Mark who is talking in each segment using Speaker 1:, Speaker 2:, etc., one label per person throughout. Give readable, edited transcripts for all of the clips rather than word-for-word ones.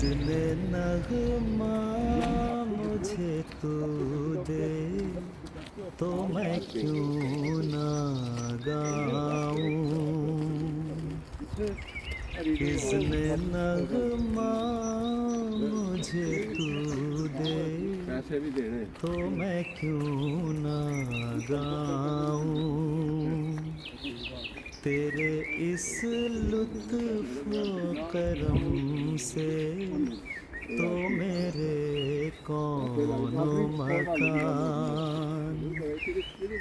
Speaker 1: इसने नगमा मुझे तू दे तो मैं क्यों ना गाऊं। इसने नगमा मुझे तू दे तो मैं क्यों ना गाऊं। तेरे इस लुत्फ़ करम से तो मेरे कौन मकान।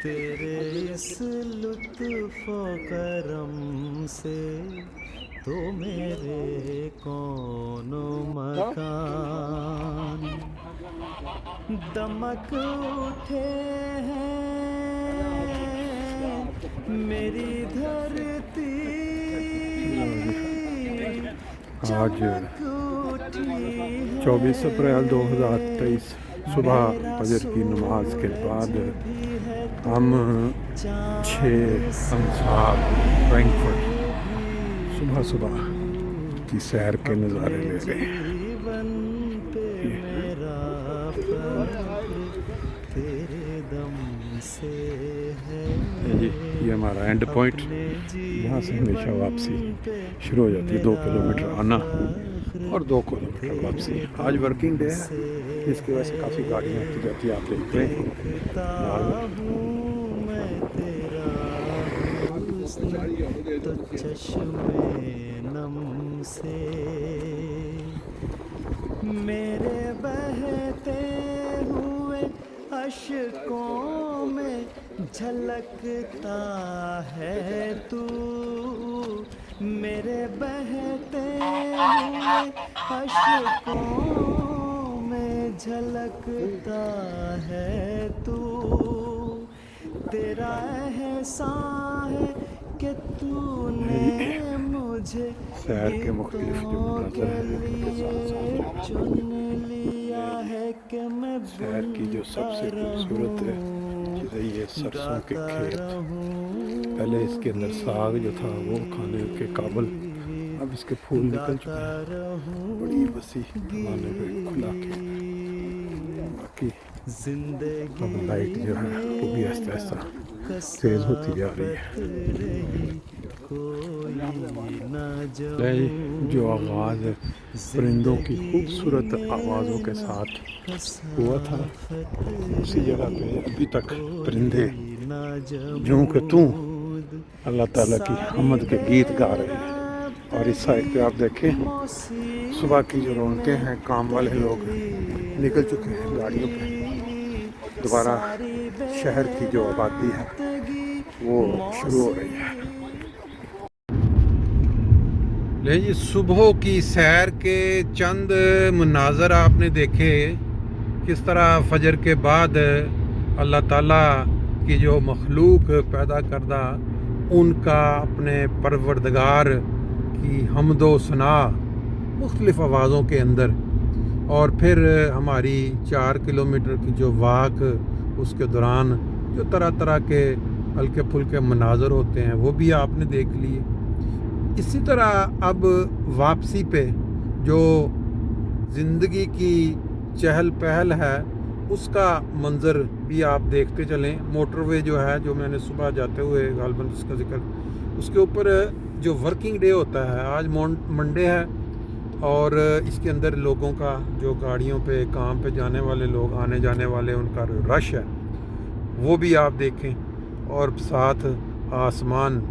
Speaker 1: तेरे इस लुत्फ़ करम से तो मेरे कौन मकान। दमक उठे हैं मेरी धरती,
Speaker 2: आज
Speaker 1: चमक उठी है
Speaker 2: 24 अप्रैल 2023 सुबह फजर की नमाज के बाद हम 6 अंसार फ्रैंकफर्ट सुबह सुबह की सैर के नज़ारे ले रहे हैं।
Speaker 1: जीवन पे मेरा फख्र तेरे दम से है।
Speaker 2: जी ये हमारा एंड पॉइंट, यहाँ से हमेशा वापसी शुरू हो जाती है। 2 किलोमीटर आना और 2 किलोमीटर वापसी। आज वर्किंग डे है, इसकी वजह से काफ़ी गाड़ियाँ आती जाती है, आप देख रहे हैं।
Speaker 1: मैं तेरा हुस्न तो चश्मे नम से मेरे बहते हुए अश्कों में झलकता है तू। मेरे बहते हुए अश्कों में झलकता है तू। तेरा एहसान है कि तूने मुझे
Speaker 2: शहर के मुख्तलिफ जो
Speaker 1: गीतों
Speaker 2: मंज़र
Speaker 1: के
Speaker 2: हैं
Speaker 1: लिए चुन लिया है कि मैं
Speaker 2: शहर की जो सबसे खूबसूरत चीज़ है ये सरसों के खेत। पहले इसके अंदर साग जो था वो खाने के काबिल, अब इसके फूल निकल चुके हैं। बड़ी वसी पैमाने पे खुला खेत है। बाकी अब लाइट जो है वो भी आहिस्ता आहिस्ता तेज़ होती जा रही है। जो आगाज़ परिंदों की खूबसूरत आवाज़ों के साथ हुआ था, उसी जगह पे अभी तक परिंदे जूं के तूं अल्लाह ताला की हम्द के गीत गा रहे हैं। और इस साइड पे आप देखें सुबह की जो रौनकें हैं, काम वाले लोग निकल चुके हैं गाड़ियों पे। दोबारा शहर की जो आबादी है वो शुरू हो रही है। ले जी सुबह की सैर के चंद मनाज़र आपने देखे, किस तरह फजर के बाद अल्लाह ताला की जो मखलूक पैदा करदा उनका अपने परवरदिगार की हम्दो सना मुख्तलिफ़ आवाज़ों के अंदर, और फिर हमारी 4 किलोमीटर की जो वाक उसके दौरान जो तरह तरह के हल्के फुल्के मनाज़र होते हैं वो भी आपने देख लिए। इसी तरह अब वापसी पे जो ज़िंदगी की चहल पहल है उसका मंज़र भी आप देखते चलें। मोटरवे जो है, जो मैंने सुबह जाते हुए गालबन इसका जिक्र, उसके ऊपर जो वर्किंग डे होता है, आज मंडे है, और इसके अंदर लोगों का जो गाड़ियों पे काम पे जाने वाले लोग, आने जाने वाले, उनका रश है वो भी आप देखें। और साथ आसमान,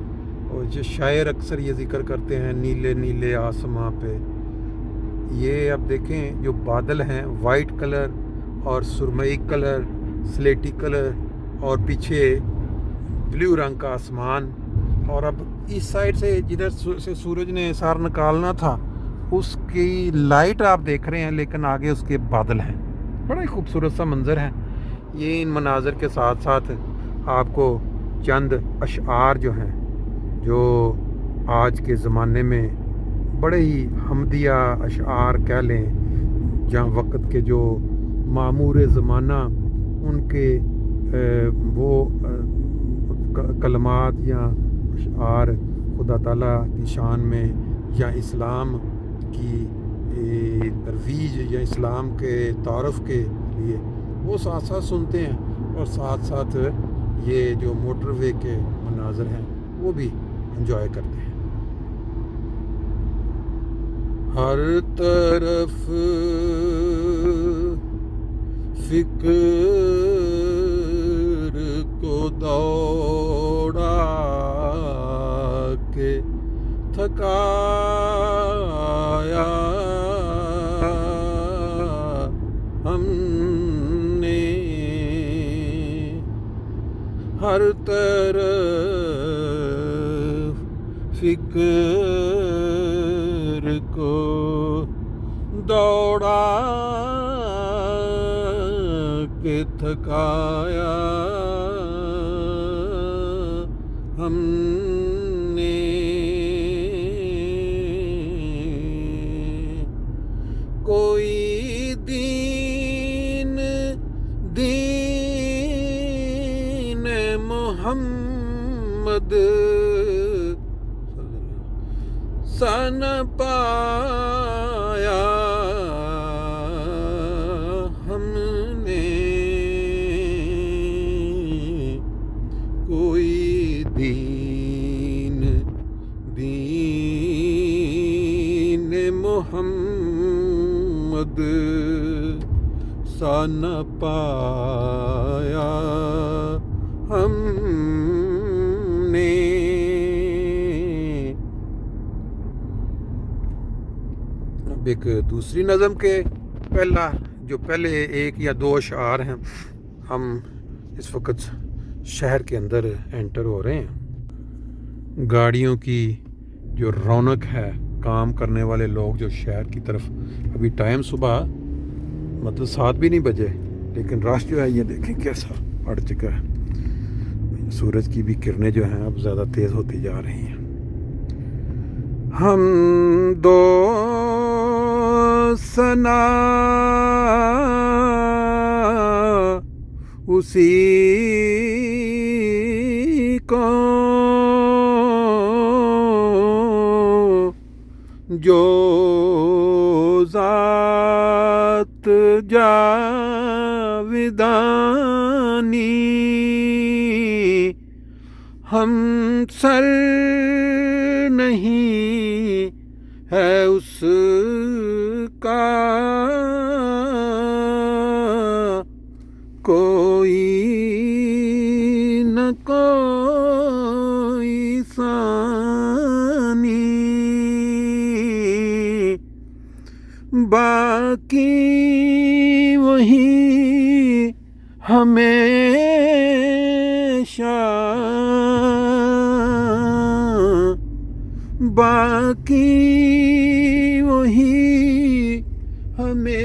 Speaker 2: और जो शायर अक्सर ये जिक्र करते हैं नीले नीले आसमां पे, ये अब देखें जो बादल हैं वाइट कलर और सुरमई कलर, स्लेटी कलर, और पीछे ब्लू रंग का आसमान। और अब इस साइड से जिधर से सूरज ने सार निकालना था उसकी लाइट आप देख रहे हैं, लेकिन आगे उसके बादल हैं। बड़ा ही खूबसूरत सा मंज़र है ये। इन मनाज़र के साथ साथ आपको चंद अशआर जो हैं, जो आज के ज़माने में बड़े ही हमदिया अशआर कह लें, जहाँ वक्त के जो मामूर ज़माना उनके वो कलमात या अशआर खुदा ताला की शान में या इस्लाम की तरवीज या इस्लाम के तारफ़ के लिए वो साथ साथ सुनते हैं, और साथ साथ ये जो मोटरवे के मनाज़र हैं वो भी एंजॉय करते हैं। हर तरफ फिक्र को दौड़ा के थकाया हमने, हर तरफ फिक्र को दौड़ा के थकाया हमने, कोई दीन दीन मोहम्मद सा न पाया हमने, कोई दीन दीन मोहम्मद सा न पाया हमने। अब एक दूसरी नज़म के पहले एक या दो अशार हैं। हम इस वक्त शहर के अंदर एंटर हो रहे हैं। गाड़ियों की जो रौनक है, काम करने वाले लोग जो शहर की तरफ, अभी टाइम सुबह मतलब 7 भी नहीं बजे, लेकिन रश जो है ये देखें कैसा बढ़ चुका है। सूरज की भी किरणें जो हैं अब ज़्यादा तेज़ होती जा रही हैं। हम दो सना उसी को जो ज़ात जाविदानी, हम सर नहीं है उसका कोई न कोई सानी, बाकी वही हमेशा, बाकी वही हमेशा,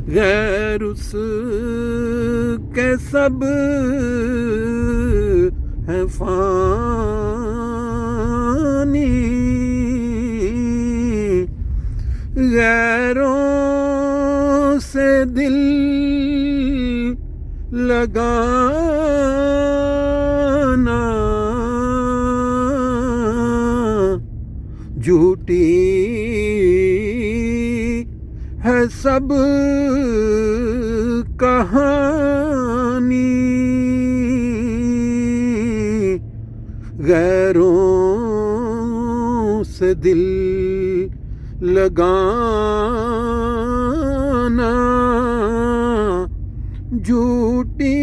Speaker 2: गैर उसके सब है फानी, गैरों से दिल लगाना झूठी है सब कहानी, गैरों से दिल लगाना झूठी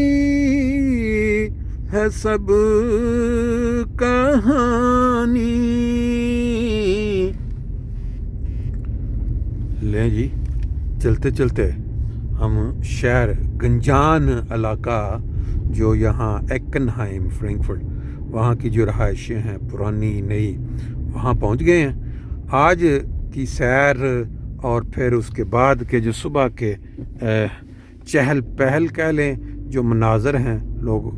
Speaker 2: है सब कहानी। ले जी, चलते चलते हम शहर गंजान इलाका जो यहाँ एक्कनहाइम फ्रैंकफर्ट वहाँ की जो रहायशें हैं पुरानी नई, वहाँ पहुँच गए हैं। आज की सैर और फिर उसके बाद के जो सुबह के चहल पहल कह लें, जो मनाज़र हैं, लोग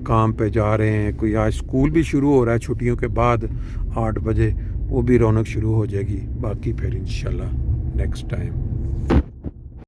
Speaker 2: काम पे जा रहे हैं, कोई आज स्कूल भी शुरू हो रहा है छुट्टियों के बाद 8 बजे, वो भी रौनक शुरू हो जाएगी। बाकी फिर इंशाल्लाह नेक्स्ट टाइम।